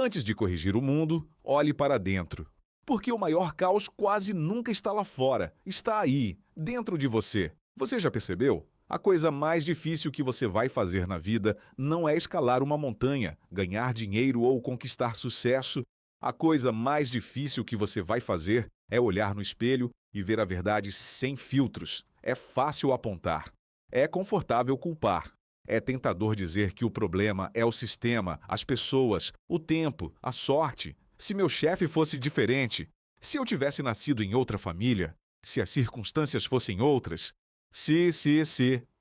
Antes de corrigir o mundo, olhe para dentro. Porque o maior caos quase nunca está lá fora, está aí, dentro de você. Você já percebeu? A coisa mais difícil que você vai fazer na vida não é escalar uma montanha, ganhar dinheiro ou conquistar sucesso. A coisa mais difícil que você vai fazer é olhar no espelho e ver a verdade sem filtros. É fácil apontar. É confortável culpar. É tentador dizer que o problema é o sistema, as pessoas, o tempo, a sorte. Se meu chefe fosse diferente, se eu tivesse nascido em outra família, se as circunstâncias fossem outras. Se.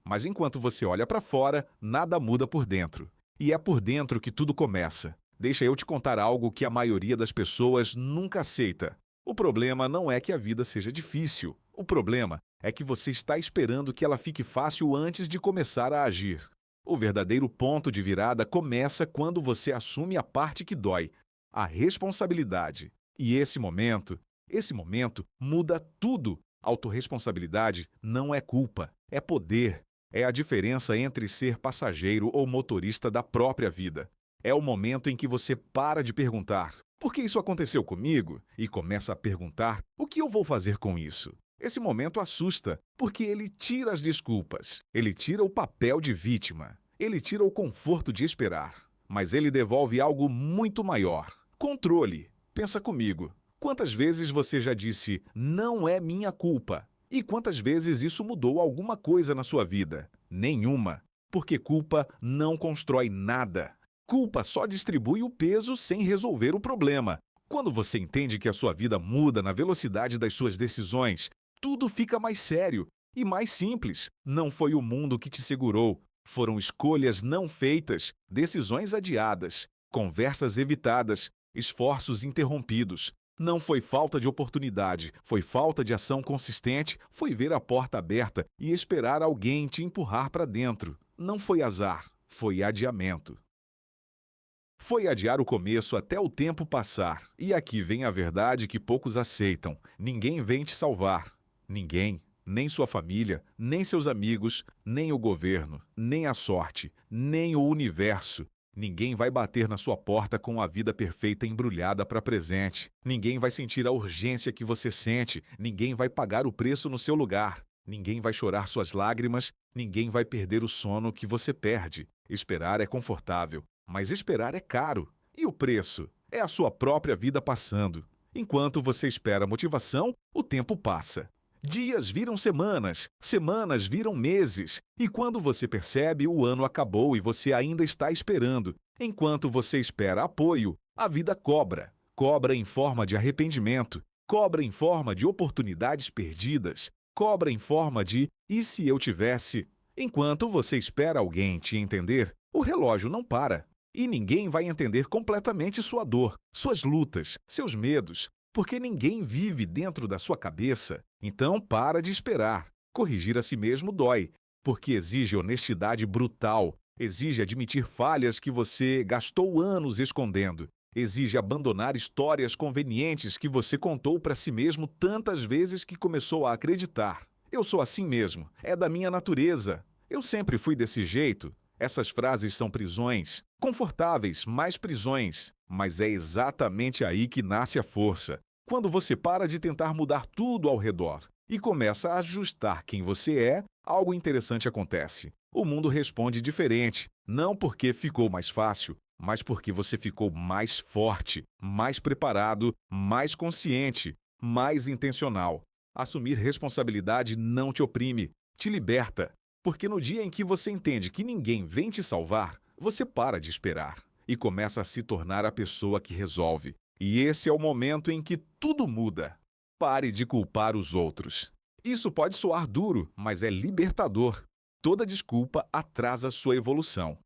Mas enquanto você olha para fora, nada muda por dentro. E é por dentro que tudo começa. Deixa eu te contar algo que a maioria das pessoas nunca aceita. O problema não é que a vida seja difícil. O problema é que você está esperando que ela fique fácil antes de começar a agir. O verdadeiro ponto de virada começa quando você assume a parte que dói, a responsabilidade. E esse momento muda tudo. Autorresponsabilidade não é culpa, é poder. É a diferença entre ser passageiro ou motorista da própria vida. É o momento em que você para de perguntar: por que isso aconteceu comigo? E começa a perguntar: o que eu vou fazer com isso? Esse momento assusta, porque ele tira as desculpas, ele tira o papel de vítima, ele tira o conforto de esperar. Mas ele devolve algo muito maior: controle. Pensa comigo. Quantas vezes você já disse, não é minha culpa? E quantas vezes isso mudou alguma coisa na sua vida? Nenhuma. Porque culpa não constrói nada. Culpa só distribui o peso sem resolver o problema. Quando você entende que a sua vida muda na velocidade das suas decisões, tudo fica mais sério e mais simples. Não foi o mundo que te segurou. Foram escolhas não feitas, decisões adiadas, conversas evitadas, esforços interrompidos. Não foi falta de oportunidade, foi falta de ação consistente, foi ver a porta aberta e esperar alguém te empurrar para dentro. Não foi azar, foi adiamento. Foi adiar o começo até o tempo passar. E aqui vem a verdade que poucos aceitam. Ninguém vem te salvar. Ninguém. Nem sua família, nem seus amigos, nem o governo, nem a sorte, nem o universo. Ninguém vai bater na sua porta com a vida perfeita embrulhada para presente. Ninguém vai sentir a urgência que você sente. Ninguém vai pagar o preço no seu lugar. Ninguém vai chorar suas lágrimas. Ninguém vai perder o sono que você perde. Esperar é confortável, mas esperar é caro. E o preço? É a sua própria vida passando. Enquanto você espera a motivação, o tempo passa. Dias viram semanas, semanas viram meses, e quando você percebe, o ano acabou e você ainda está esperando. Enquanto você espera apoio, a vida cobra. Cobra em forma de arrependimento, cobra em forma de oportunidades perdidas, cobra em forma de "e se eu tivesse?". Enquanto você espera alguém te entender, o relógio não para. E ninguém vai entender completamente sua dor, suas lutas, seus medos, porque ninguém vive dentro da sua cabeça. Então para de esperar. Corrigir a si mesmo dói, porque exige honestidade brutal, exige admitir falhas que você gastou anos escondendo, exige abandonar histórias convenientes que você contou para si mesmo tantas vezes que começou a acreditar. Eu sou assim mesmo, é da minha natureza. Eu sempre fui desse jeito. Essas frases são prisões, confortáveis, mas prisões. Mas é exatamente aí que nasce a força. Quando você para de tentar mudar tudo ao redor e começa a ajustar quem você é, algo interessante acontece. O mundo responde diferente, não porque ficou mais fácil, mas porque você ficou mais forte, mais preparado, mais consciente, mais intencional. Assumir responsabilidade não te oprime, te liberta. Porque no dia em que você entende que ninguém vem te salvar, você para de esperar e começa a se tornar a pessoa que resolve. E esse é o momento em que tudo muda. Pare de culpar os outros. Isso pode soar duro, mas é libertador. Toda desculpa atrasa sua evolução.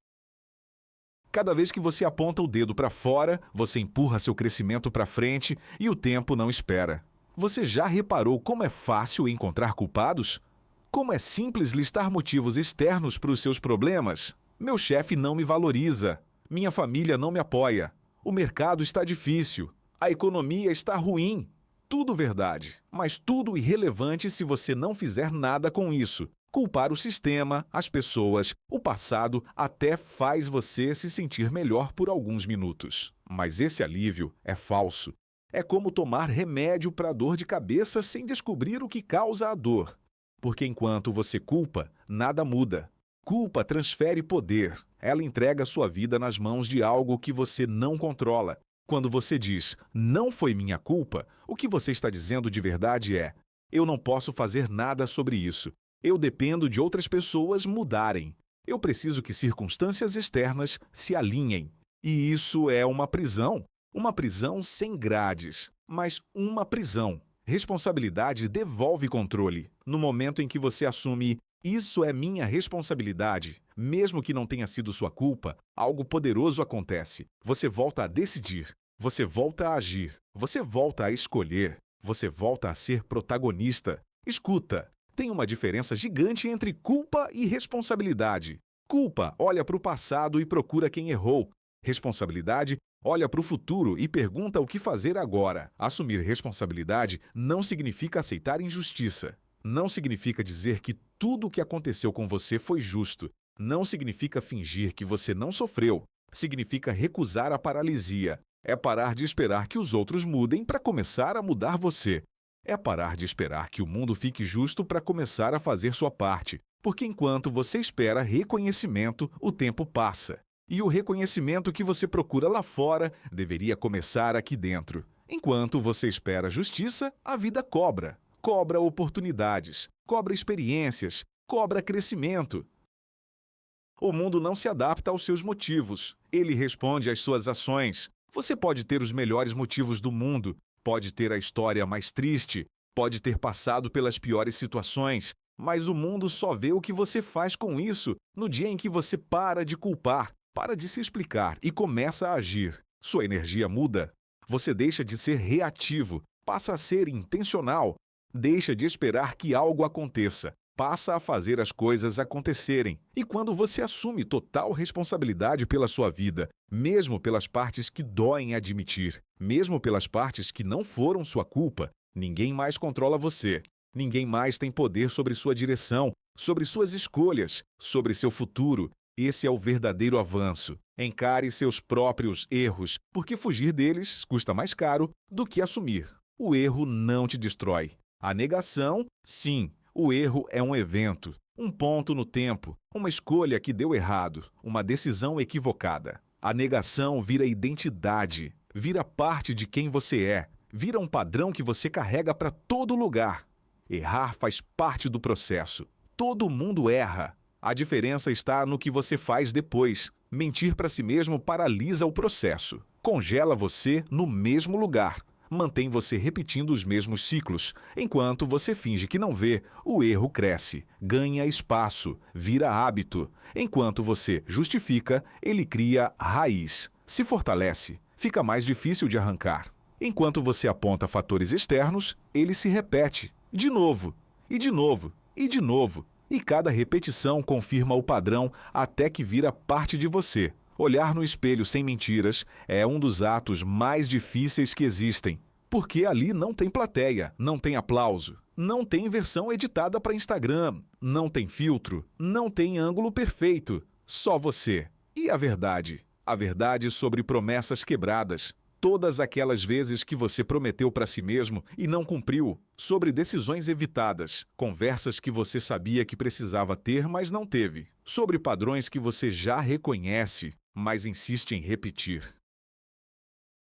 Cada vez que você aponta o dedo para fora, você empurra seu crescimento para frente e o tempo não espera. Você já reparou como é fácil encontrar culpados? Como é simples listar motivos externos para os seus problemas? Meu chefe não me valoriza. Minha família não me apoia. O mercado está difícil. A economia está ruim. Tudo verdade, mas tudo irrelevante se você não fizer nada com isso. Culpar o sistema, as pessoas, o passado até faz você se sentir melhor por alguns minutos. Mas esse alívio é falso. É como tomar remédio para dor de cabeça sem descobrir o que causa a dor. Porque enquanto você culpa, nada muda. Culpa transfere poder. Ela entrega sua vida nas mãos de algo que você não controla. Quando você diz, não foi minha culpa, o que você está dizendo de verdade é, eu não posso fazer nada sobre isso. Eu dependo de outras pessoas mudarem. Eu preciso que circunstâncias externas se alinhem. E isso é uma prisão sem grades, mas uma prisão. Responsabilidade devolve controle. No momento em que você assume, isso é minha responsabilidade, mesmo que não tenha sido sua culpa, algo poderoso acontece. Você volta a decidir, você volta a agir, você volta a escolher, você volta a ser protagonista. Escuta, tem uma diferença gigante entre culpa e responsabilidade. Culpa olha para o passado e procura quem errou. Responsabilidade olha para o futuro e pergunta o que fazer agora. Assumir responsabilidade não significa aceitar injustiça. Não significa dizer que tudo o que aconteceu com você foi justo. Não significa fingir que você não sofreu. Significa recusar a paralisia. É parar de esperar que os outros mudem para começar a mudar você. É parar de esperar que o mundo fique justo para começar a fazer sua parte. Porque enquanto você espera reconhecimento, o tempo passa. E o reconhecimento que você procura lá fora deveria começar aqui dentro. Enquanto você espera justiça, a vida cobra. Cobra oportunidades, cobra experiências, cobra crescimento. O mundo não se adapta aos seus motivos. Ele responde às suas ações. Você pode ter os melhores motivos do mundo, pode ter a história mais triste, pode ter passado pelas piores situações, mas o mundo só vê o que você faz com isso no dia em que você para de culpar, para de se explicar e começa a agir. Sua energia muda. Você deixa de ser reativo, passa a ser intencional. Deixa de esperar que algo aconteça, passa a fazer as coisas acontecerem. E quando você assume total responsabilidade pela sua vida, mesmo pelas partes que doem admitir, mesmo pelas partes que não foram sua culpa, ninguém mais controla você. Ninguém mais tem poder sobre sua direção, sobre suas escolhas, sobre seu futuro. Esse é o verdadeiro avanço. Encare seus próprios erros, porque fugir deles custa mais caro do que assumir. O erro não te destrói. A negação, sim, o erro é um evento, um ponto no tempo, uma escolha que deu errado, uma decisão equivocada. A negação vira identidade, vira parte de quem você é, vira um padrão que você carrega para todo lugar. Errar faz parte do processo. Todo mundo erra. A diferença está no que você faz depois. Mentir para si mesmo paralisa o processo, congela você no mesmo lugar. Mantém você repetindo os mesmos ciclos. Enquanto você finge que não vê, o erro cresce, ganha espaço, vira hábito. Enquanto você justifica, ele cria raiz, se fortalece, fica mais difícil de arrancar. Enquanto você aponta fatores externos, ele se repete, de novo, e de novo, e de novo. E cada repetição confirma o padrão até que vira parte de você. Olhar no espelho sem mentiras é um dos atos mais difíceis que existem, porque ali não tem plateia, não tem aplauso, não tem versão editada para Instagram, não tem filtro, não tem ângulo perfeito, só você. E a verdade sobre promessas quebradas, todas aquelas vezes que você prometeu para si mesmo e não cumpriu, sobre decisões evitadas, conversas que você sabia que precisava ter, mas não teve, sobre padrões que você já reconhece, mas insiste em repetir.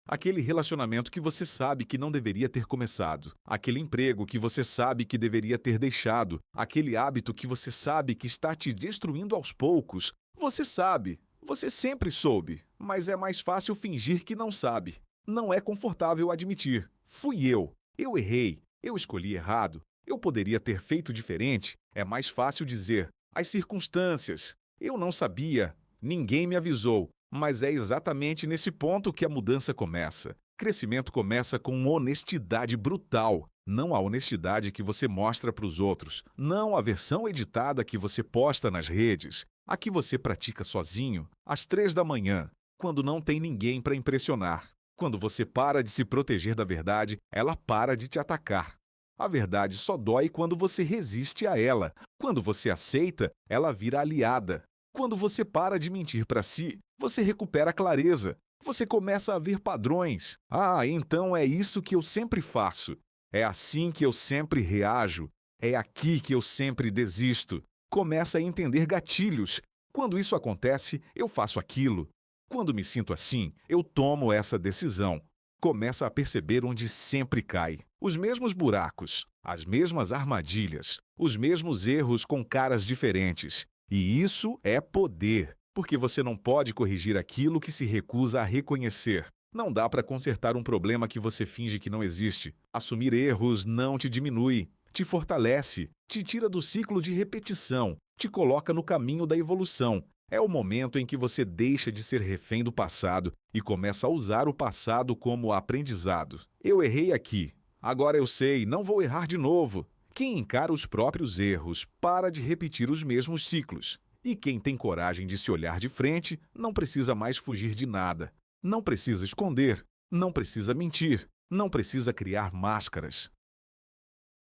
Aquele relacionamento que você sabe que não deveria ter começado, aquele emprego que você sabe que deveria ter deixado, aquele hábito que você sabe que está te destruindo aos poucos. Você sabe, você sempre soube, mas é mais fácil fingir que não sabe. Não é confortável admitir. Fui eu errei, eu escolhi errado, eu poderia ter feito diferente. É mais fácil dizer, as circunstâncias, eu não sabia. Ninguém me avisou, mas é exatamente nesse ponto que a mudança começa. Crescimento começa com honestidade brutal, não a honestidade que você mostra para os outros, não a versão editada que você posta nas redes, a que você pratica sozinho, às 3 da manhã, quando não tem ninguém para impressionar. Quando você para de se proteger da verdade, ela para de te atacar. A verdade só dói quando você resiste a ela. Quando você aceita, ela vira aliada. Quando você para de mentir para si, você recupera a clareza. Você começa a ver padrões. Ah, então é isso que eu sempre faço. É assim que eu sempre reajo. É aqui que eu sempre desisto. Começa a entender gatilhos. Quando isso acontece, eu faço aquilo. Quando me sinto assim, eu tomo essa decisão. Começa a perceber onde sempre cai. Os mesmos buracos, as mesmas armadilhas, os mesmos erros com caras diferentes. E isso é poder, porque você não pode corrigir aquilo que se recusa a reconhecer. Não dá para consertar um problema que você finge que não existe. Assumir erros não te diminui, te fortalece, te tira do ciclo de repetição, te coloca no caminho da evolução. É o momento em que você deixa de ser refém do passado e começa a usar o passado como aprendizado. Eu errei aqui. Agora eu sei, não vou errar de novo. Quem encara os próprios erros para de repetir os mesmos ciclos. E quem tem coragem de se olhar de frente não precisa mais fugir de nada. Não precisa esconder, não precisa mentir, não precisa criar máscaras.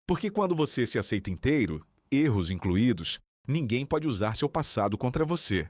Porque quando você se aceita inteiro, erros incluídos, ninguém pode usar seu passado contra você.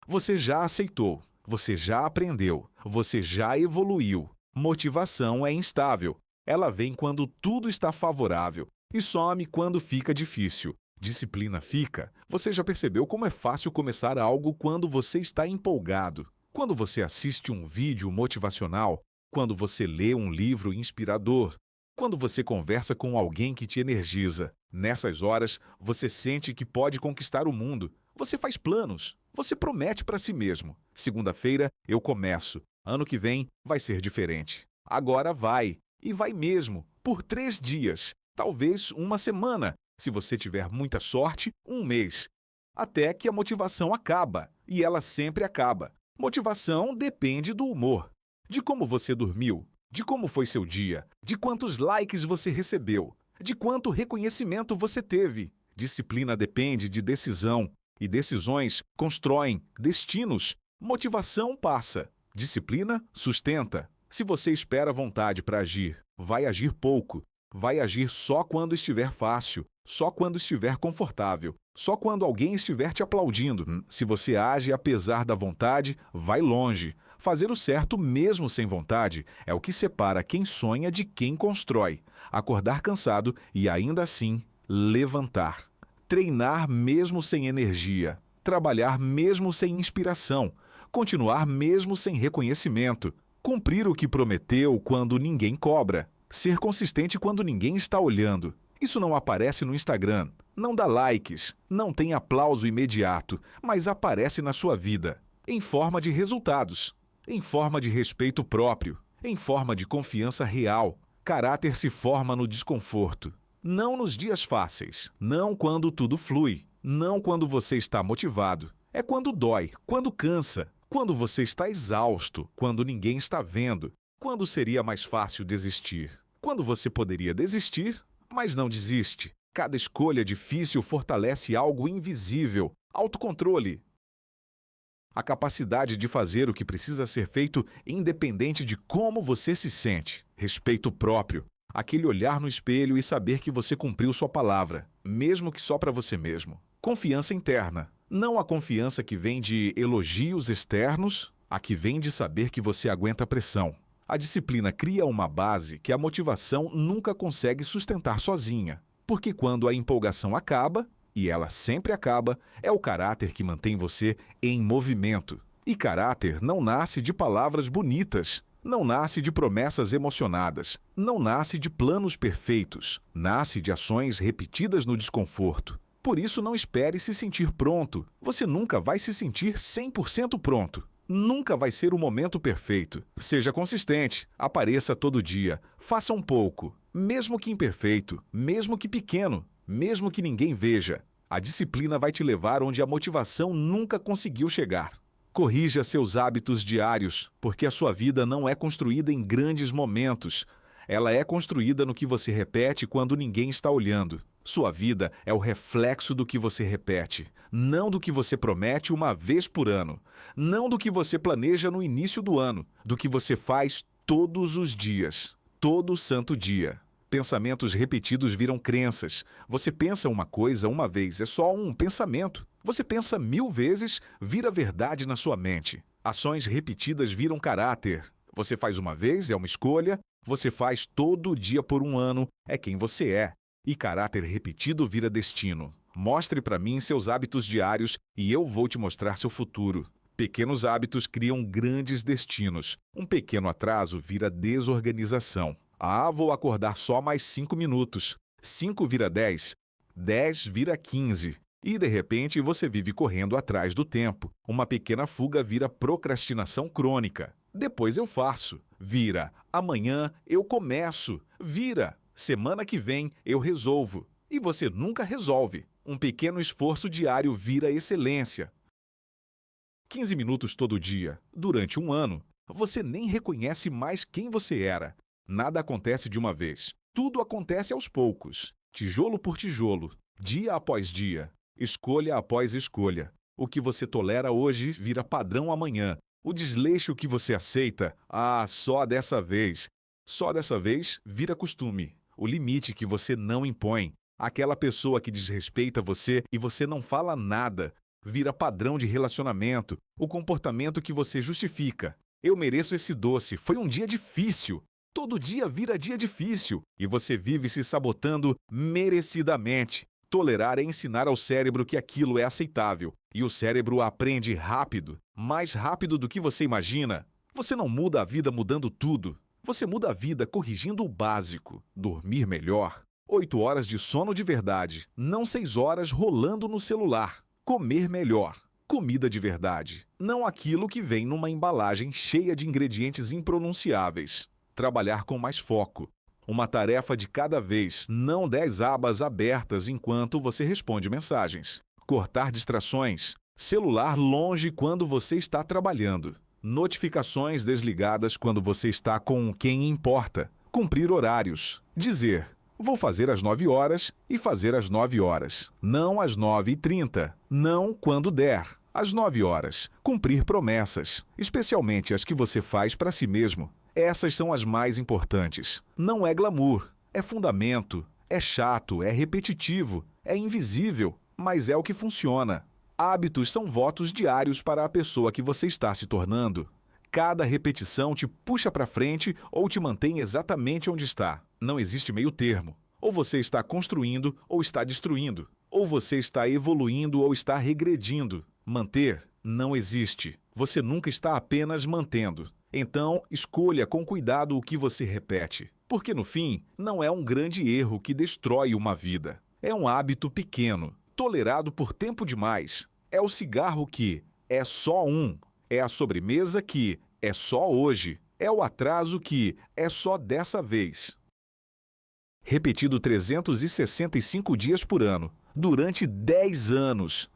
Você já aceitou, você já aprendeu, você já evoluiu. Motivação é instável. Ela vem quando tudo está favorável e some quando fica difícil. Disciplina fica. Você já percebeu como é fácil começar algo quando você está empolgado? Quando você assiste um vídeo motivacional, quando você lê um livro inspirador, quando você conversa com alguém que te energiza. Nessas horas, você sente que pode conquistar o mundo. Você faz planos. Você promete para si mesmo. Segunda-feira, eu começo. Ano que vem, vai ser diferente. Agora vai. E vai mesmo. Por 3 dias. Talvez uma semana. Se você tiver muita sorte, um mês. Até que a motivação acaba. E ela sempre acaba. Motivação depende do humor. De como você dormiu. De como foi seu dia. De quantos likes você recebeu. De quanto reconhecimento você teve. Disciplina depende de decisão. E decisões constroem destinos. Motivação passa. Disciplina sustenta. Se você espera vontade para agir, vai agir pouco. Vai agir só quando estiver fácil. Só quando estiver confortável. Só quando alguém estiver te aplaudindo. Se você age apesar da vontade, vai longe. Fazer o certo mesmo sem vontade é o que separa quem sonha de quem constrói. Acordar cansado e ainda assim levantar. Treinar mesmo sem energia. Trabalhar mesmo sem inspiração. Continuar mesmo sem reconhecimento. Cumprir o que prometeu quando ninguém cobra. Ser consistente quando ninguém está olhando. Isso não aparece no Instagram, não dá likes, não tem aplauso imediato, mas aparece na sua vida, em forma de resultados, em forma de respeito próprio, em forma de confiança real. Caráter se forma no desconforto, não nos dias fáceis, não quando tudo flui, não quando você está motivado. É quando dói, quando cansa, quando você está exausto, quando ninguém está vendo, quando seria mais fácil desistir, quando você poderia desistir, mas não desiste. Cada escolha difícil fortalece algo invisível. Autocontrole. A capacidade de fazer o que precisa ser feito independente de como você se sente. Respeito próprio. Aquele olhar no espelho e saber que você cumpriu sua palavra, mesmo que só para você mesmo. Confiança interna. Não a confiança que vem de elogios externos, a que vem de saber que você aguenta a pressão. A disciplina cria uma base que a motivação nunca consegue sustentar sozinha. Porque quando a empolgação acaba, e ela sempre acaba, é o caráter que mantém você em movimento. E caráter não nasce de palavras bonitas, não nasce de promessas emocionadas, não nasce de planos perfeitos, nasce de ações repetidas no desconforto. Por isso não espere se sentir pronto. Você nunca vai se sentir 100% pronto. Nunca vai ser o momento perfeito. Seja consistente, apareça todo dia, faça um pouco, mesmo que imperfeito, mesmo que pequeno, mesmo que ninguém veja. A disciplina vai te levar onde a motivação nunca conseguiu chegar. Corrija seus hábitos diários, porque a sua vida não é construída em grandes momentos. Ela é construída no que você repete quando ninguém está olhando. Sua vida é o reflexo do que você repete, não do que você promete uma vez por ano, não do que você planeja no início do ano, do que você faz todos os dias, todo santo dia. Pensamentos repetidos viram crenças. Você pensa uma coisa uma vez, é só um pensamento. Você pensa 1000 vezes, vira verdade na sua mente. Ações repetidas viram caráter. Você faz uma vez, é uma escolha. Você faz todo dia por um ano, é quem você é. E caráter repetido vira destino. Mostre para mim seus hábitos diários e eu vou te mostrar seu futuro. Pequenos hábitos criam grandes destinos. Um pequeno atraso vira desorganização. Ah, vou acordar só mais 5 minutos. 5 vira 10. 10 vira 15. E, de repente, você vive correndo atrás do tempo. Uma pequena fuga vira procrastinação crônica. Depois eu faço. Vira. Amanhã eu começo. Vira. Semana que vem eu resolvo. E você nunca resolve. Um pequeno esforço diário vira excelência. 15 minutos todo dia. Durante um ano, você nem reconhece mais quem você era. Nada acontece de uma vez. Tudo acontece aos poucos. Tijolo por tijolo. Dia após dia. Escolha após escolha. O que você tolera hoje vira padrão amanhã. O desleixo que você aceita, só dessa vez. Só dessa vez vira costume. O limite que você não impõe. Aquela pessoa que desrespeita você e você não fala nada. Vira padrão de relacionamento. O comportamento que você justifica. Eu mereço esse doce. Foi um dia difícil. Todo dia vira dia difícil. E você vive se sabotando merecidamente. Tolerar é ensinar ao cérebro que aquilo é aceitável. E o cérebro aprende rápido. Mais rápido do que você imagina. Você não muda a vida mudando tudo. Você muda a vida corrigindo o básico. Dormir melhor. 8 horas de sono de verdade. Não 6 horas rolando no celular. Comer melhor. Comida de verdade. Não aquilo que vem numa embalagem cheia de ingredientes impronunciáveis. Trabalhar com mais foco. Uma tarefa de cada vez, não 10 abas abertas enquanto você responde mensagens. Cortar distrações. Celular longe quando você está trabalhando. Notificações desligadas quando você está com quem importa. Cumprir horários. Dizer, vou fazer às 9 horas e fazer às 9 horas. Não às 9h30. Não quando der. Às 9 horas. Cumprir promessas, especialmente as que você faz para si mesmo. Essas são as mais importantes. Não é glamour, é fundamento, é chato, é repetitivo, é invisível, mas é o que funciona. Hábitos são votos diários para a pessoa que você está se tornando. Cada repetição te puxa para frente ou te mantém exatamente onde está. Não existe meio termo. Ou você está construindo ou está destruindo. Ou você está evoluindo ou está regredindo. Manter não existe. Você nunca está apenas mantendo. Então, escolha com cuidado o que você repete. Porque, no fim, não é um grande erro que destrói uma vida. É um hábito pequeno, tolerado por tempo demais. É o cigarro que é só um. É a sobremesa que é só hoje. É o atraso que é só dessa vez. Repetido 365 dias por ano, durante 10 anos.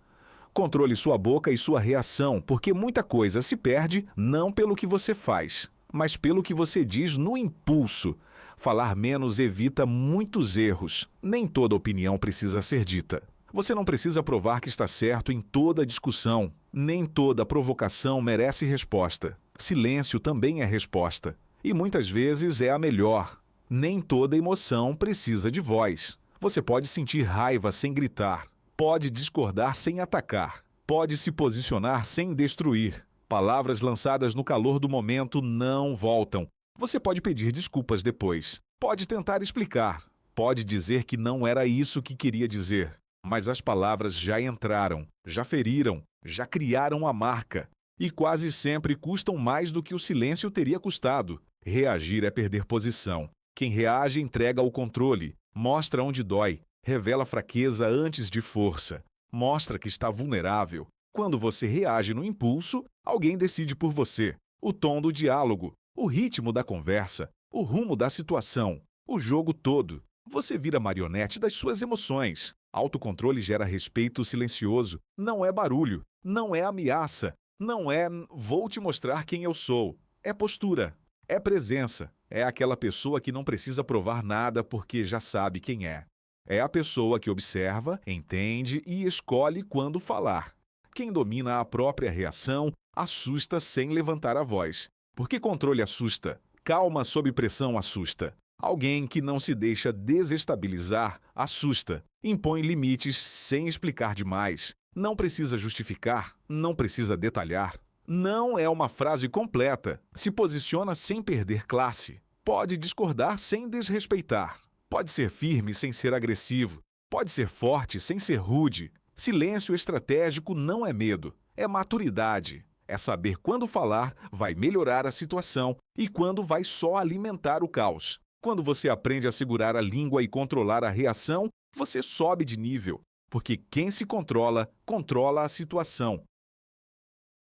Controle sua boca e sua reação, porque muita coisa se perde não pelo que você faz, mas pelo que você diz no impulso. Falar menos evita muitos erros. Nem toda opinião precisa ser dita. Você não precisa provar que está certo em toda discussão. Nem toda provocação merece resposta. Silêncio também é resposta. E muitas vezes é a melhor. Nem toda emoção precisa de voz. Você pode sentir raiva sem gritar. Pode discordar sem atacar. Pode se posicionar sem destruir. Palavras lançadas no calor do momento não voltam. Você pode pedir desculpas depois. Pode tentar explicar. Pode dizer que não era isso que queria dizer. Mas as palavras já entraram, já feriram, já criaram a marca. E quase sempre custam mais do que o silêncio teria custado. Reagir é perder posição. Quem reage entrega o controle, mostra onde dói. Revela fraqueza antes de força. Mostra que está vulnerável. Quando você reage no impulso, alguém decide por você. O tom do diálogo, o ritmo da conversa, o rumo da situação, o jogo todo. Você vira marionete das suas emoções. Autocontrole gera respeito silencioso. Não é barulho, não é ameaça, não é vou te mostrar quem eu sou. É postura, é presença. É aquela pessoa que não precisa provar nada porque já sabe quem é. É a pessoa que observa, entende e escolhe quando falar. Quem domina a própria reação assusta sem levantar a voz. Porque controle assusta. Calma sob pressão assusta. Alguém que não se deixa desestabilizar assusta, impõe limites sem explicar demais. Não precisa justificar, não precisa detalhar. Não é uma frase completa. Se posiciona sem perder classe. Pode discordar sem desrespeitar. Pode ser firme sem ser agressivo. Pode ser forte sem ser rude. Silêncio estratégico não é medo, é maturidade. É saber quando falar vai melhorar a situação e quando vai só alimentar o caos. Quando você aprende a segurar a língua e controlar a reação, você sobe de nível, porque quem se controla, controla a situação.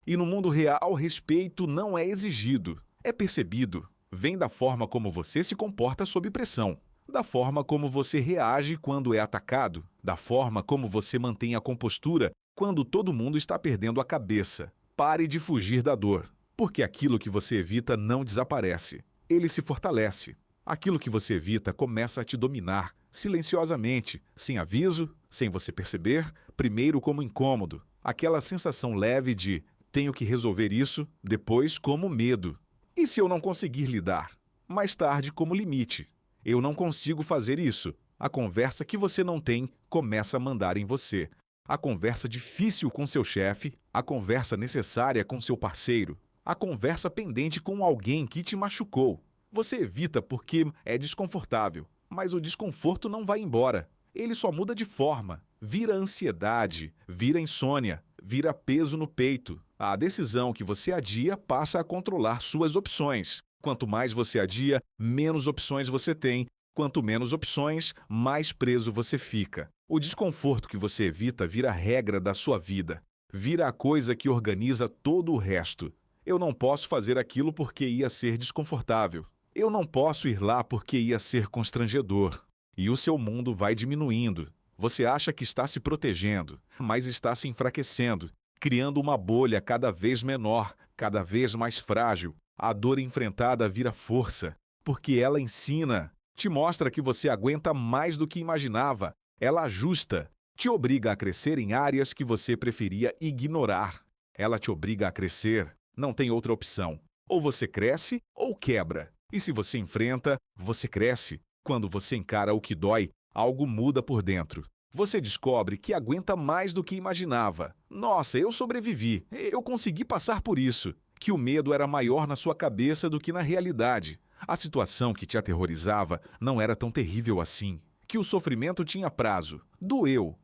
E no mundo real, respeito não é exigido, é percebido. Vem da forma como você se comporta sob pressão, da forma como você reage quando é atacado, da forma como você mantém a compostura quando todo mundo está perdendo a cabeça. Pare de fugir da dor, porque aquilo que você evita não desaparece, ele se fortalece. Aquilo que você evita começa a te dominar, silenciosamente, sem aviso, sem você perceber, primeiro como incômodo, aquela sensação leve de tenho que resolver isso, depois como medo. E se eu não conseguir lidar? Mais tarde como limite. Eu não consigo fazer isso. A conversa que você não tem começa a mandar em você. A conversa difícil com seu chefe, a conversa necessária com seu parceiro, a conversa pendente com alguém que te machucou. Você evita porque é desconfortável, mas o desconforto não vai embora. Ele só muda de forma. Vira ansiedade, vira insônia, vira peso no peito. A decisão que você adia passa a controlar suas opções. Quanto mais você adia, menos opções você tem. Quanto menos opções, mais preso você fica. O desconforto que você evita vira a regra da sua vida. Vira a coisa que organiza todo o resto. Eu não posso fazer aquilo porque ia ser desconfortável. Eu não posso ir lá porque ia ser constrangedor. E o seu mundo vai diminuindo. Você acha que está se protegendo, mas está se enfraquecendo, criando uma bolha cada vez menor, cada vez mais frágil. A dor enfrentada vira força, porque ela ensina. Te mostra que você aguenta mais do que imaginava. Ela ajusta. Te obriga a crescer em áreas que você preferia ignorar. Ela te obriga a crescer. Não tem outra opção. Ou você cresce ou quebra. E se você enfrenta, você cresce. Quando você encara o que dói, algo muda por dentro. Você descobre que aguenta mais do que imaginava. Nossa, eu sobrevivi. Eu consegui passar por isso. Que o medo era maior na sua cabeça do que na realidade. A situação que te aterrorizava não era tão terrível assim. Que o sofrimento tinha prazo. Doeu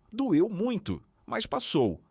muito, mas passou.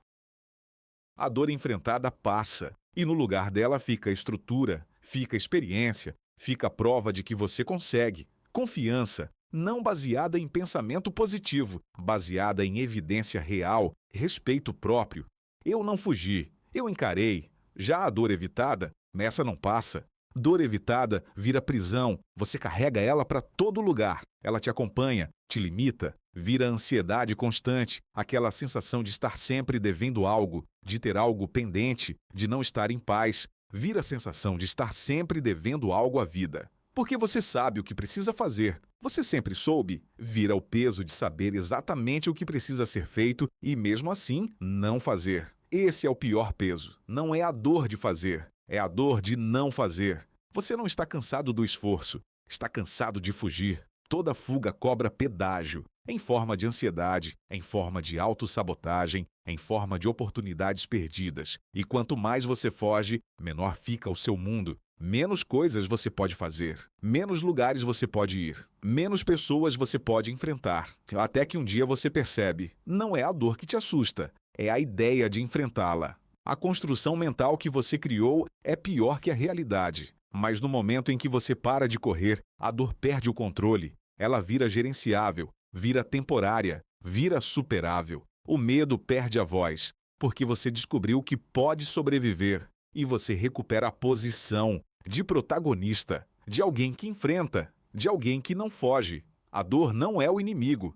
A dor enfrentada passa, e no lugar dela fica estrutura, fica experiência, fica prova de que você consegue. Confiança, não baseada em pensamento positivo, baseada em evidência real, respeito próprio. Eu não fugi, eu encarei. Já a dor evitada, essa não passa. Dor evitada vira prisão, você carrega ela para todo lugar. Ela te acompanha, te limita, vira ansiedade constante, aquela sensação de estar sempre devendo algo, de ter algo pendente, de não estar em paz. Vira a sensação de estar sempre devendo algo à vida. Porque você sabe o que precisa fazer. Você sempre soube. Vira o peso de saber exatamente o que precisa ser feito e, mesmo assim, não fazer. Esse é o pior peso. Não é a dor de fazer, é a dor de não fazer. Você não está cansado do esforço, está cansado de fugir. Toda fuga cobra pedágio, em forma de ansiedade, em forma de autossabotagem, em forma de oportunidades perdidas. E quanto mais você foge, menor fica o seu mundo. Menos coisas você pode fazer, menos lugares você pode ir, menos pessoas você pode enfrentar. Até que um dia você percebe, não é a dor que te assusta, é a ideia de enfrentá-la. A construção mental que você criou é pior que a realidade. Mas no momento em que você para de correr, a dor perde o controle. Ela vira gerenciável, vira temporária, vira superável. O medo perde a voz, porque você descobriu que pode sobreviver. E você recupera a posição de protagonista, de alguém que enfrenta, de alguém que não foge. A dor não é o inimigo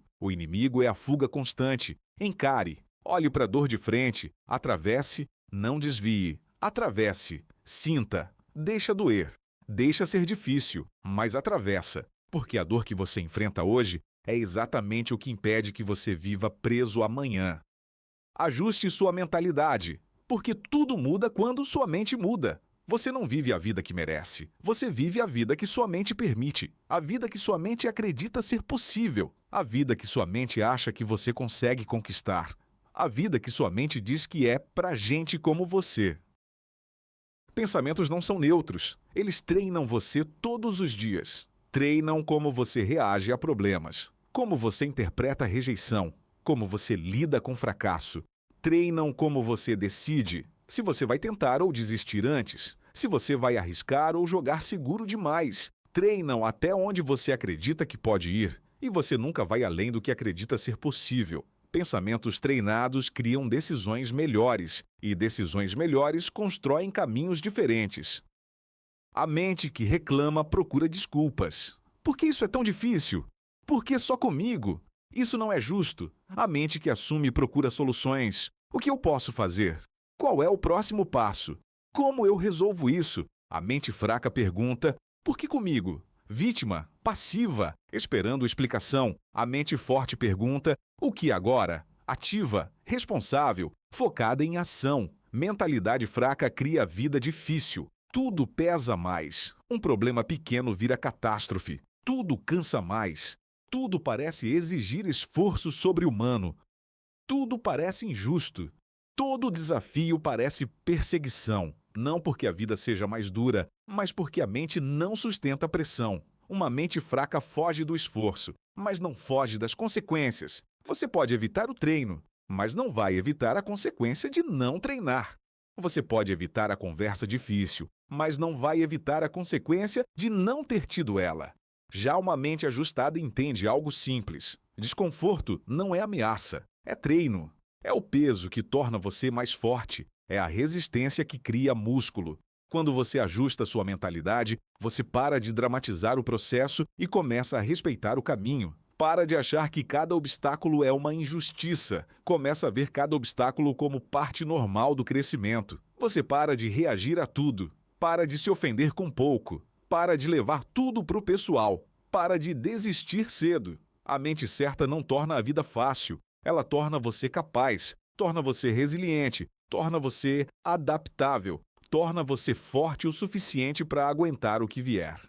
é a fuga constante. Encare, olhe para a dor de frente, atravesse, não desvie, atravesse, sinta, deixa doer, deixa ser difícil, mas atravessa, porque a dor que você enfrenta hoje é exatamente o que impede que você viva preso amanhã. Ajuste sua mentalidade, porque tudo muda quando sua mente muda. Você não vive a vida que merece. Você vive a vida que sua mente permite. A vida que sua mente acredita ser possível. A vida que sua mente acha que você consegue conquistar. A vida que sua mente diz que é pra gente como você. Pensamentos não são neutros. Eles treinam você todos os dias. Treinam como você reage a problemas, como você interpreta a rejeição, como você lida com fracasso. Treinam como você decide se você vai tentar ou desistir antes, se você vai arriscar ou jogar seguro demais. Treinam até onde você acredita que pode ir, e você nunca vai além do que acredita ser possível. Pensamentos treinados criam decisões melhores, e decisões melhores constroem caminhos diferentes. A mente que reclama procura desculpas. Por que isso é tão difícil? Por que só comigo? Isso não é justo. A mente que assume procura soluções. O que eu posso fazer? Qual é o próximo passo? Como eu resolvo isso? A mente fraca pergunta: por que comigo? Vítima, passiva, esperando explicação. A mente forte pergunta: o que agora? Ativa, responsável, focada em ação. Mentalidade fraca cria vida difícil. Tudo pesa mais. Um problema pequeno vira catástrofe. Tudo cansa mais. Tudo parece exigir esforço sobre-humano. Tudo parece injusto. Todo desafio parece perseguição. Não porque a vida seja mais dura, mas porque a mente não sustenta a pressão. Uma mente fraca foge do esforço, mas não foge das consequências. Você pode evitar o treino, mas não vai evitar a consequência de não treinar. Você pode evitar a conversa difícil, mas não vai evitar a consequência de não ter tido ela. Já uma mente ajustada entende algo simples. Desconforto não é ameaça, é treino. É o peso que torna você mais forte. É a resistência que cria músculo. Quando você ajusta sua mentalidade, você para de dramatizar o processo e começa a respeitar o caminho. Para de achar que cada obstáculo é uma injustiça. Começa a ver cada obstáculo como parte normal do crescimento. Você para de reagir a tudo. Para de se ofender com pouco. Para de levar tudo pro pessoal. Para de desistir cedo. A mente certa não torna a vida fácil. Ela torna você capaz, torna você resiliente, torna você adaptável, torna você forte o suficiente para aguentar o que vier.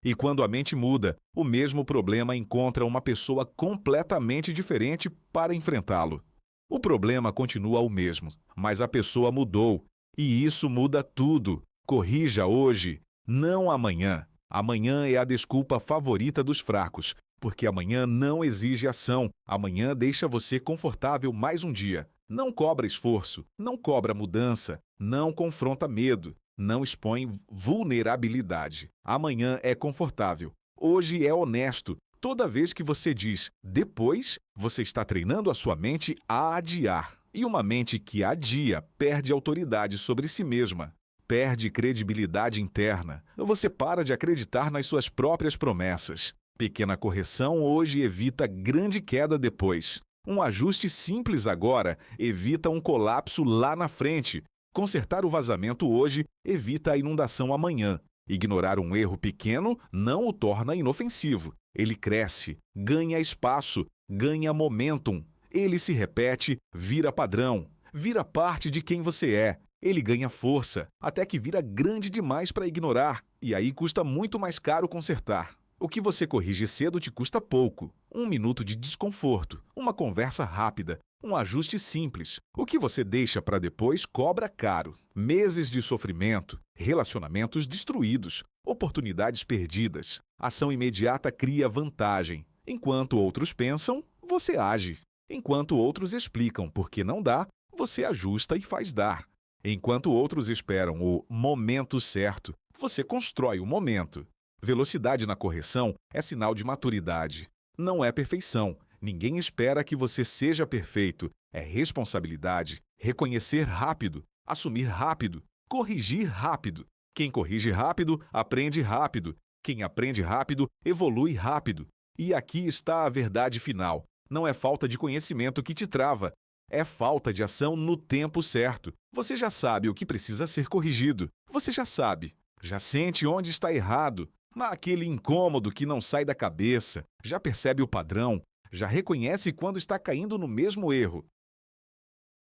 E quando a mente muda, o mesmo problema encontra uma pessoa completamente diferente para enfrentá-lo. O problema continua o mesmo, mas a pessoa mudou. E isso muda tudo. Corrija hoje, não amanhã. Amanhã é a desculpa favorita dos fracos, porque amanhã não exige ação. Amanhã deixa você confortável mais um dia. Não cobra esforço, não cobra mudança, não confronta medo, não expõe vulnerabilidade. Amanhã é confortável. Hoje é honesto. Toda vez que você diz depois, você está treinando a sua mente a adiar. E uma mente que adia perde autoridade sobre si mesma. Perde credibilidade interna. Você para de acreditar nas suas próprias promessas. Pequena correção hoje evita grande queda depois. Um ajuste simples agora evita um colapso lá na frente. Consertar o vazamento hoje evita a inundação amanhã. Ignorar um erro pequeno não o torna inofensivo. Ele cresce, ganha espaço, ganha momentum. Ele se repete, vira padrão, vira parte de quem você é. Ele ganha força, até que vira grande demais para ignorar, e aí custa muito mais caro consertar. O que você corrige cedo te custa pouco. 1 minuto de desconforto, uma conversa rápida, um ajuste simples. O que você deixa para depois cobra caro. Meses de sofrimento, relacionamentos destruídos, oportunidades perdidas. Ação imediata cria vantagem. Enquanto outros pensam, você age. Enquanto outros explicam por que não dá, você ajusta e faz dar. Enquanto outros esperam o momento certo, você constrói o momento. Velocidade na correção é sinal de maturidade. Não é perfeição. Ninguém espera que você seja perfeito. É responsabilidade. Reconhecer rápido, assumir rápido, corrigir rápido. Quem corrige rápido, aprende rápido. Quem aprende rápido, evolui rápido. E aqui está a verdade final. Não é falta de conhecimento que te trava. É falta de ação no tempo certo. Você já sabe o que precisa ser corrigido. Você já sabe. Já sente onde está errado. Mas aquele incômodo que não sai da cabeça. Já percebe o padrão. Já reconhece quando está caindo no mesmo erro.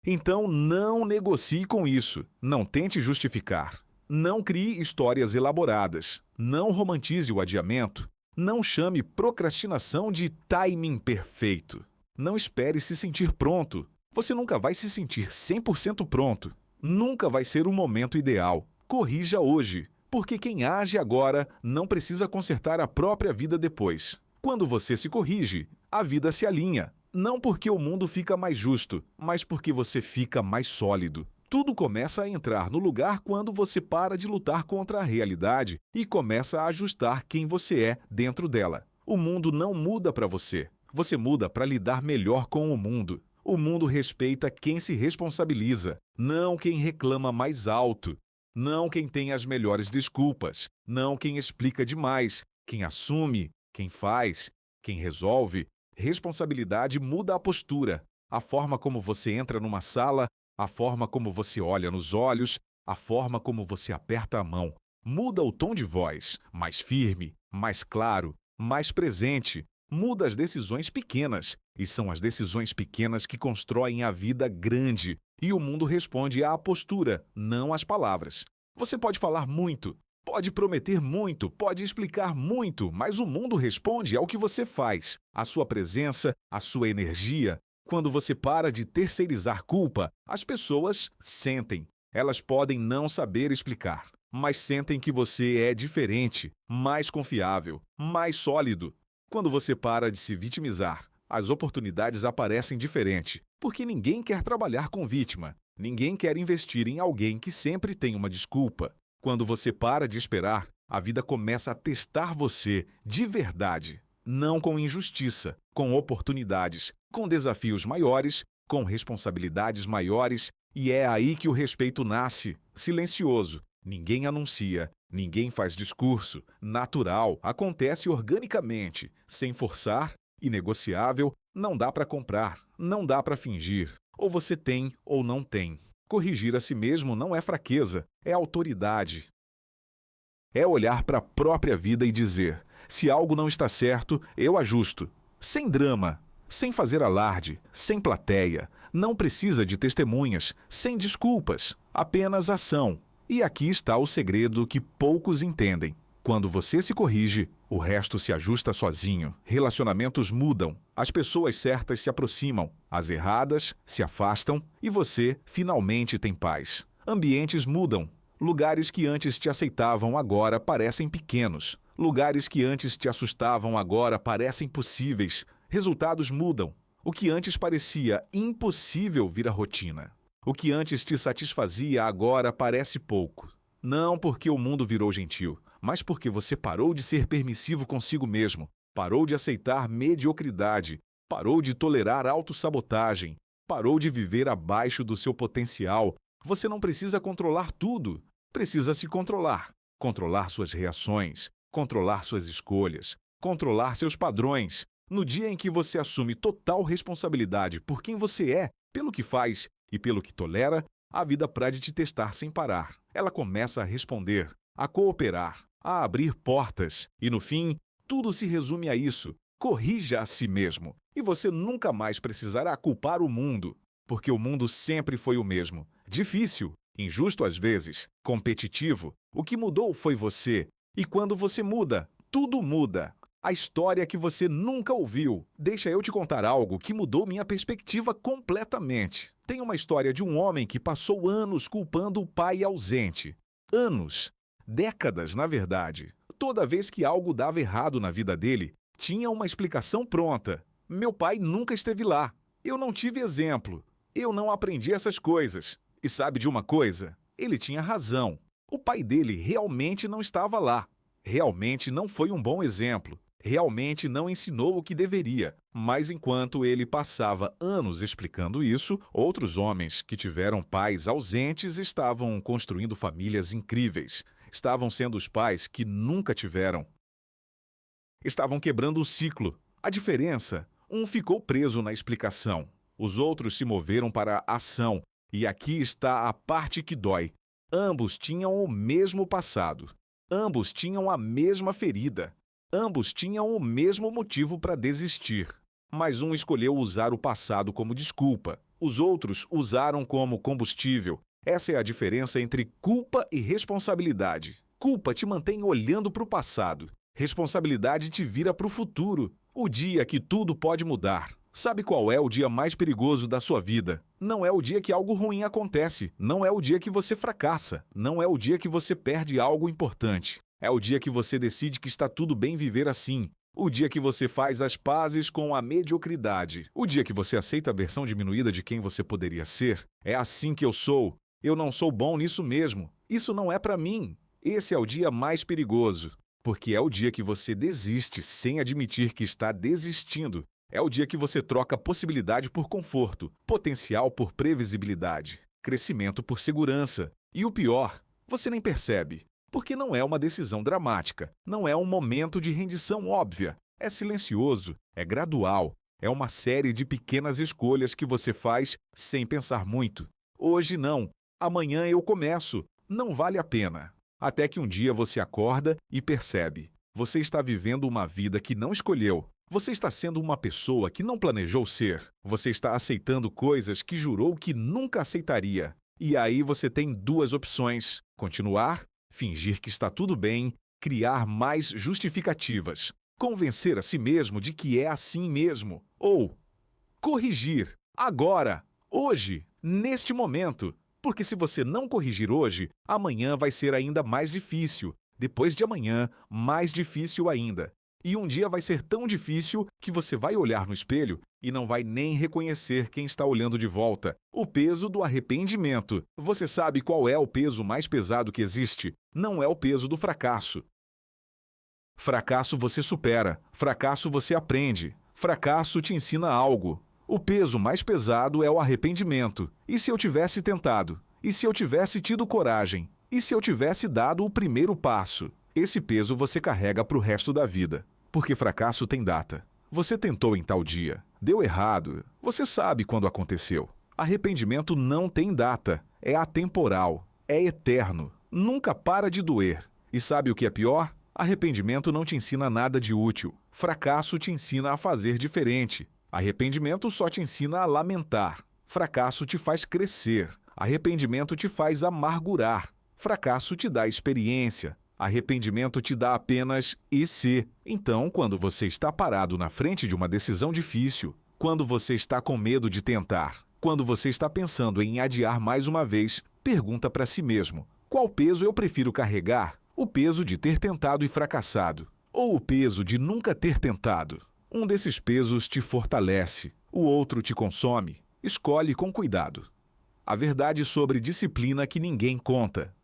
Então não negocie com isso. Não tente justificar. Não crie histórias elaboradas. Não romantize o adiamento. Não chame procrastinação de timing perfeito. Não espere se sentir pronto. Você nunca vai se sentir 100% pronto. Nunca vai ser o momento ideal. Corrija hoje, porque quem age agora não precisa consertar a própria vida depois. Quando você se corrige, a vida se alinha. Não porque o mundo fica mais justo, mas porque você fica mais sólido. Tudo começa a entrar no lugar quando você para de lutar contra a realidade e começa a ajustar quem você é dentro dela. O mundo não muda para você. Você muda para lidar melhor com o mundo. O mundo respeita quem se responsabiliza, não quem reclama mais alto. Não quem tem as melhores desculpas. Não quem explica demais. Quem assume, quem faz, quem resolve. Responsabilidade muda a postura, a forma como você entra numa sala, a forma como você olha nos olhos, a forma como você aperta a mão. Muda o tom de voz, mais firme, mais claro, mais presente. Muda as decisões pequenas, e são as decisões pequenas que constroem a vida grande. E o mundo responde à postura, não às palavras. Você pode falar muito, pode prometer muito, pode explicar muito, mas o mundo responde ao que você faz, à sua presença, à sua energia. Quando você para de terceirizar culpa, as pessoas sentem. Elas podem não saber explicar, mas sentem que você é diferente, mais confiável, mais sólido. Quando você para de se vitimizar, as oportunidades aparecem diferente, porque ninguém quer trabalhar com vítima. Ninguém quer investir em alguém que sempre tem uma desculpa. Quando você para de esperar, a vida começa a testar você de verdade. Não com injustiça, com oportunidades, com desafios maiores, com responsabilidades maiores, e é aí que o respeito nasce, silencioso. Ninguém anuncia, ninguém faz discurso, natural, acontece organicamente, sem forçar, inegociável, não dá para comprar, não dá para fingir. Ou você tem ou não tem. Corrigir a si mesmo não é fraqueza, é autoridade. É olhar para a própria vida e dizer: se algo não está certo, eu ajusto. Sem drama, sem fazer alarde, sem plateia. Não precisa de testemunhas, sem desculpas, apenas ação. E aqui está o segredo que poucos entendem. Quando você se corrige, o resto se ajusta sozinho. Relacionamentos mudam, as pessoas certas se aproximam, as erradas se afastam e você finalmente tem paz. Ambientes mudam. Lugares que antes te aceitavam agora parecem pequenos. Lugares que antes te assustavam agora parecem possíveis. Resultados mudam. O que antes parecia impossível vira rotina. O que antes te satisfazia agora parece pouco. Não porque o mundo virou gentil, mas porque você parou de ser permissivo consigo mesmo, parou de aceitar mediocridade, parou de tolerar autossabotagem, parou de viver abaixo do seu potencial. Você não precisa controlar tudo, precisa se controlar. Controlar suas reações, controlar suas escolhas, controlar seus padrões. No dia em que você assume total responsabilidade por quem você é, pelo que faz e pelo que tolera, a vida pode te testar sem parar. Ela começa a responder, a cooperar, a abrir portas. E no fim, tudo se resume a isso. Corrija a si mesmo. E você nunca mais precisará culpar o mundo, porque o mundo sempre foi o mesmo. Difícil, injusto às vezes, competitivo. O que mudou foi você. E quando você muda, tudo muda. A história que você nunca ouviu. Deixa eu te contar algo que mudou minha perspectiva completamente. Tem uma história de um homem que passou anos culpando o pai ausente. Anos. Décadas, na verdade. Toda vez que algo dava errado na vida dele, tinha uma explicação pronta. Meu pai nunca esteve lá. Eu não tive exemplo. Eu não aprendi essas coisas. E sabe de uma coisa? Ele tinha razão. O pai dele realmente não estava lá. Realmente não foi um bom exemplo. Realmente não ensinou o que deveria. Mas enquanto ele passava anos explicando isso, outros homens que tiveram pais ausentes estavam construindo famílias incríveis. Estavam sendo os pais que nunca tiveram. Estavam quebrando o ciclo. A diferença, um ficou preso na explicação. Os outros se moveram para a ação. E aqui está a parte que dói. Ambos tinham o mesmo passado. Ambos tinham a mesma ferida. Ambos tinham o mesmo motivo para desistir. Mas um escolheu usar o passado como desculpa. Os outros usaram como combustível. Essa é a diferença entre culpa e responsabilidade. Culpa te mantém olhando para o passado. Responsabilidade te vira para o futuro, o dia que tudo pode mudar. Sabe qual é o dia mais perigoso da sua vida? Não é o dia que algo ruim acontece, não é o dia que você fracassa, não é o dia que você perde algo importante. É o dia que você decide que está tudo bem viver assim. O dia que você faz as pazes com a mediocridade. O dia que você aceita a versão diminuída de quem você poderia ser. É assim que eu sou. Eu não sou bom nisso mesmo. Isso não é para mim. Esse é o dia mais perigoso. Porque é o dia que você desiste sem admitir que está desistindo. É o dia que você troca possibilidade por conforto, potencial por previsibilidade, crescimento por segurança. E o pior, você nem percebe. Porque não é uma decisão dramática, não é um momento de rendição óbvia. É silencioso, é gradual, é uma série de pequenas escolhas que você faz sem pensar muito. Hoje não, amanhã eu começo, não vale a pena. Até que um dia você acorda e percebe. Você está vivendo uma vida que não escolheu. Você está sendo uma pessoa que não planejou ser. Você está aceitando coisas que jurou que nunca aceitaria. E aí você tem duas opções: continuar, fingir que está tudo bem, criar mais justificativas, convencer a si mesmo de que é assim mesmo, ou corrigir, agora, hoje, neste momento. Porque se você não corrigir hoje, amanhã vai ser ainda mais difícil, depois de amanhã, mais difícil ainda. E um dia vai ser tão difícil que você vai olhar no espelho e não vai nem reconhecer quem está olhando de volta. O peso do arrependimento. Você sabe qual é o peso mais pesado que existe? Não é o peso do fracasso. Fracasso você supera. Fracasso você aprende. Fracasso te ensina algo. O peso mais pesado é o arrependimento. E se eu tivesse tentado? E se eu tivesse tido coragem? E se eu tivesse dado o primeiro passo? Esse peso você carrega para o resto da vida. Porque fracasso tem data. Você tentou em tal dia. Deu errado. Você sabe quando aconteceu. Arrependimento não tem data. É atemporal. É eterno. Nunca para de doer. E sabe o que é pior? Arrependimento não te ensina nada de útil. Fracasso te ensina a fazer diferente. Arrependimento só te ensina a lamentar. Fracasso te faz crescer. Arrependimento te faz amargurar. Fracasso te dá experiência. Arrependimento te dá apenas e se. Então, quando você está parado na frente de uma decisão difícil, quando você está com medo de tentar, quando você está pensando em adiar mais uma vez, pergunta para si mesmo: qual peso eu prefiro carregar? O peso de ter tentado e fracassado, ou o peso de nunca ter tentado? Um desses pesos te fortalece, o outro te consome. Escolhe com cuidado. A verdade sobre disciplina que ninguém conta.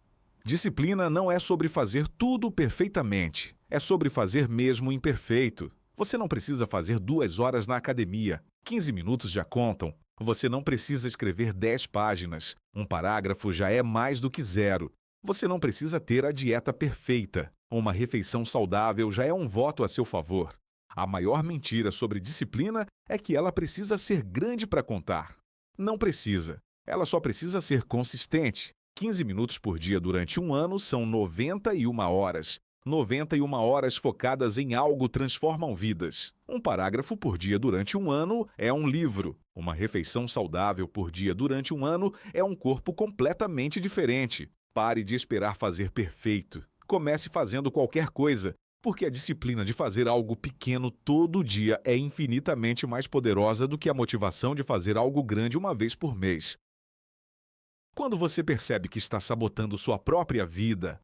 Disciplina não é sobre fazer tudo perfeitamente. É sobre fazer mesmo imperfeito. Você não precisa fazer 2 horas na academia. 15 minutos já contam. Você não precisa escrever 10 páginas. Um parágrafo já é mais do que zero. Você não precisa ter a dieta perfeita. Uma refeição saudável já é um voto a seu favor. A maior mentira sobre disciplina é que ela precisa ser grande para contar. Não precisa. Ela só precisa ser consistente. 15 minutos por dia durante um ano são 91 horas. 91 horas focadas em algo transformam vidas. Um parágrafo por dia durante um ano é um livro. Uma refeição saudável por dia durante um ano é um corpo completamente diferente. Pare de esperar fazer perfeito. Comece fazendo qualquer coisa, porque a disciplina de fazer algo pequeno todo dia é infinitamente mais poderosa do que a motivação de fazer algo grande uma vez por mês. Quando você percebe que está sabotando sua própria vida,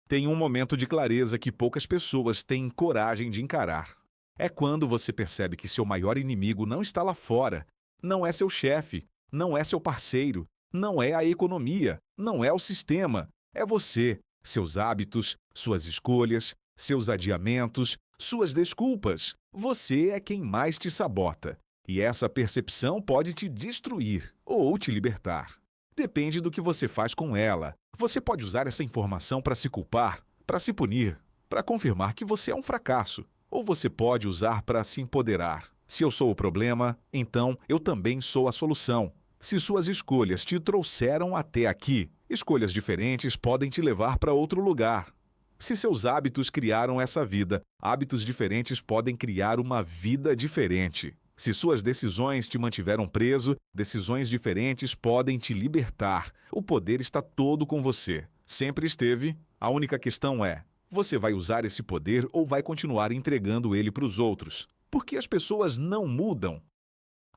tem um momento de clareza que poucas pessoas têm coragem de encarar. É quando você percebe que seu maior inimigo não está lá fora, não é seu chefe, não é seu parceiro, não é a economia, não é o sistema, é você, seus hábitos, suas escolhas, seus adiamentos, suas desculpas. Você é quem mais te sabota. E essa percepção pode te destruir ou te libertar. Depende do que você faz com ela. Você pode usar essa informação para se culpar, para se punir, para confirmar que você é um fracasso. Ou você pode usar para se empoderar. Se eu sou o problema, então eu também sou a solução. Se suas escolhas te trouxeram até aqui, escolhas diferentes podem te levar para outro lugar. Se seus hábitos criaram essa vida, hábitos diferentes podem criar uma vida diferente. Se suas decisões te mantiveram preso, decisões diferentes podem te libertar. O poder está todo com você. Sempre esteve. A única questão é: você vai usar esse poder ou vai continuar entregando ele para os outros? Por que as pessoas não mudam?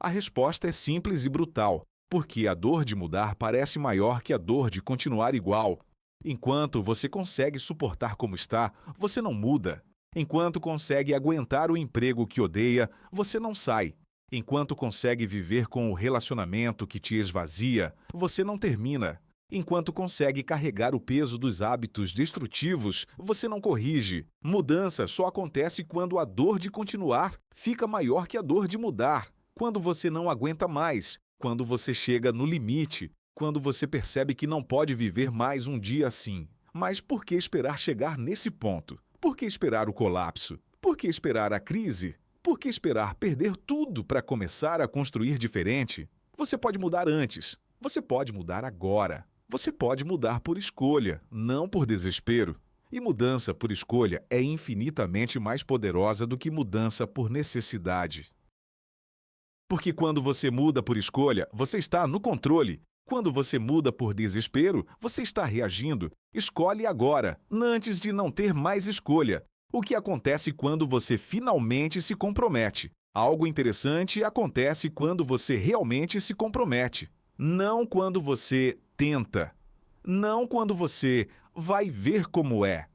A resposta é simples e brutal, porque a dor de mudar parece maior que a dor de continuar igual. Enquanto você consegue suportar como está, você não muda. Enquanto consegue aguentar o emprego que odeia, você não sai. Enquanto consegue viver com o relacionamento que te esvazia, você não termina. Enquanto consegue carregar o peso dos hábitos destrutivos, você não corrige. Mudança só acontece quando a dor de continuar fica maior que a dor de mudar. Quando você não aguenta mais, quando você chega no limite, quando você percebe que não pode viver mais um dia assim. Mas por que esperar chegar nesse ponto? Por que esperar o colapso? Por que esperar a crise? Por que esperar perder tudo para começar a construir diferente? Você pode mudar antes. Você pode mudar agora. Você pode mudar por escolha, não por desespero. E mudança por escolha é infinitamente mais poderosa do que mudança por necessidade. Porque quando você muda por escolha, você está no controle. Quando você muda por desespero, você está reagindo. Escolhe agora, antes de não ter mais escolha. O que acontece quando você finalmente se compromete? Algo interessante acontece quando você realmente se compromete. Não quando você tenta. Não quando você vai ver como é.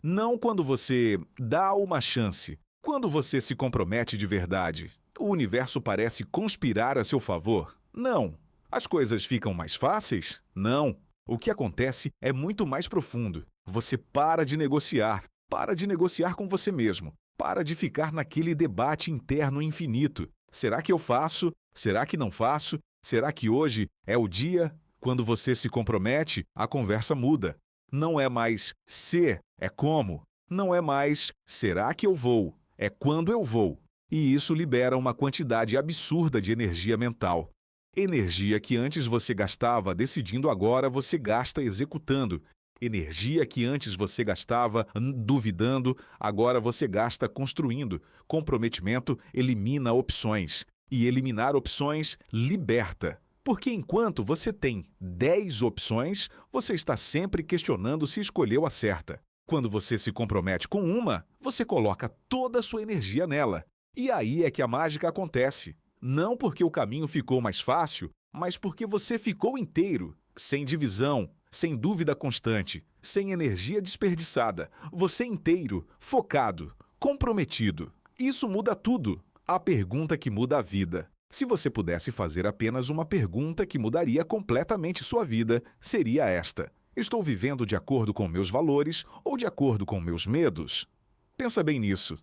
Não quando você dá uma chance. Quando você se compromete de verdade. O universo parece conspirar a seu favor? Não. As coisas ficam mais fáceis? Não. O que acontece é muito mais profundo. Você para de negociar. Para de negociar com você mesmo. Para de ficar naquele debate interno infinito. Será que eu faço? Será que não faço? Será que hoje é o dia? Quando você se compromete, a conversa muda. Não é mais se, é como. Não é mais será que eu vou? É quando eu vou. E isso libera uma quantidade absurda de energia mental. Energia que antes você gastava decidindo, agora você gasta executando. Energia que antes você gastava duvidando, agora você gasta construindo. Comprometimento elimina opções. E eliminar opções liberta. Porque enquanto você tem 10 opções, você está sempre questionando se escolheu a certa. Quando você se compromete com uma, você coloca toda a sua energia nela. E aí é que a mágica acontece. Não porque o caminho ficou mais fácil, mas porque você ficou inteiro, sem divisão, sem dúvida constante, sem energia desperdiçada. Você inteiro, focado, comprometido. Isso muda tudo. A pergunta que muda a vida. Se você pudesse fazer apenas uma pergunta que mudaria completamente sua vida, seria esta: estou vivendo de acordo com meus valores ou de acordo com meus medos? Pensa bem nisso.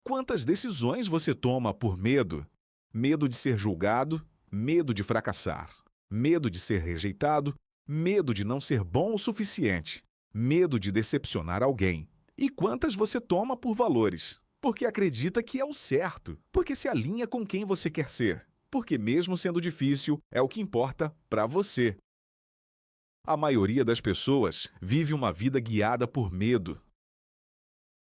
Quantas decisões você toma por medo? Medo de ser julgado, medo de fracassar, medo de ser rejeitado, medo de não ser bom o suficiente, medo de decepcionar alguém. E quantas você toma por valores? Porque acredita que é o certo, porque se alinha com quem você quer ser, porque mesmo sendo difícil, é o que importa para você. A maioria das pessoas vive uma vida guiada por medo.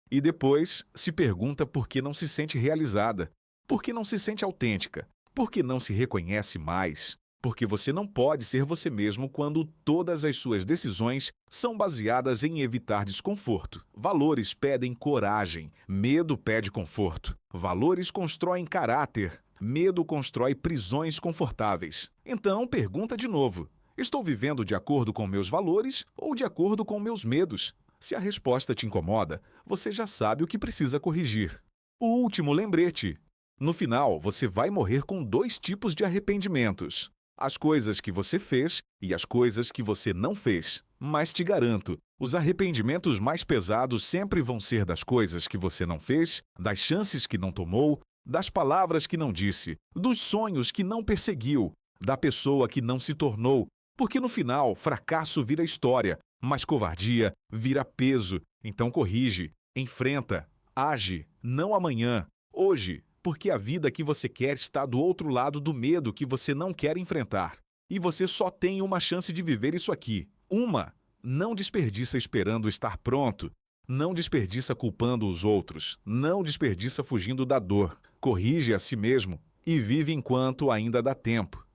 E depois se pergunta por que não se sente realizada, por que não se sente autêntica, por que não se reconhece mais. Porque você não pode ser você mesmo quando todas as suas decisões são baseadas em evitar desconforto. Valores pedem coragem, medo pede conforto. Valores constroem caráter, medo constrói prisões confortáveis. Então, pergunta de novo: estou vivendo de acordo com meus valores ou de acordo com meus medos? Se a resposta te incomoda, você já sabe o que precisa corrigir. O último lembrete: no final, você vai morrer com 2 tipos de arrependimentos. As coisas que você fez e as coisas que você não fez. Mas te garanto, os arrependimentos mais pesados sempre vão ser das coisas que você não fez, das chances que não tomou, das palavras que não disse, dos sonhos que não perseguiu, da pessoa que não se tornou. Porque no final, fracasso vira história, mas covardia vira peso. Então corrige, enfrenta, age, não amanhã, hoje. Porque a vida que você quer está do outro lado do medo que você não quer enfrentar. E você só tem uma chance de viver isso aqui. Uma. Não desperdiça esperando estar pronto. Não desperdiça culpando os outros. Não desperdiça fugindo da dor. Corrige a si mesmo. E vive enquanto ainda dá tempo.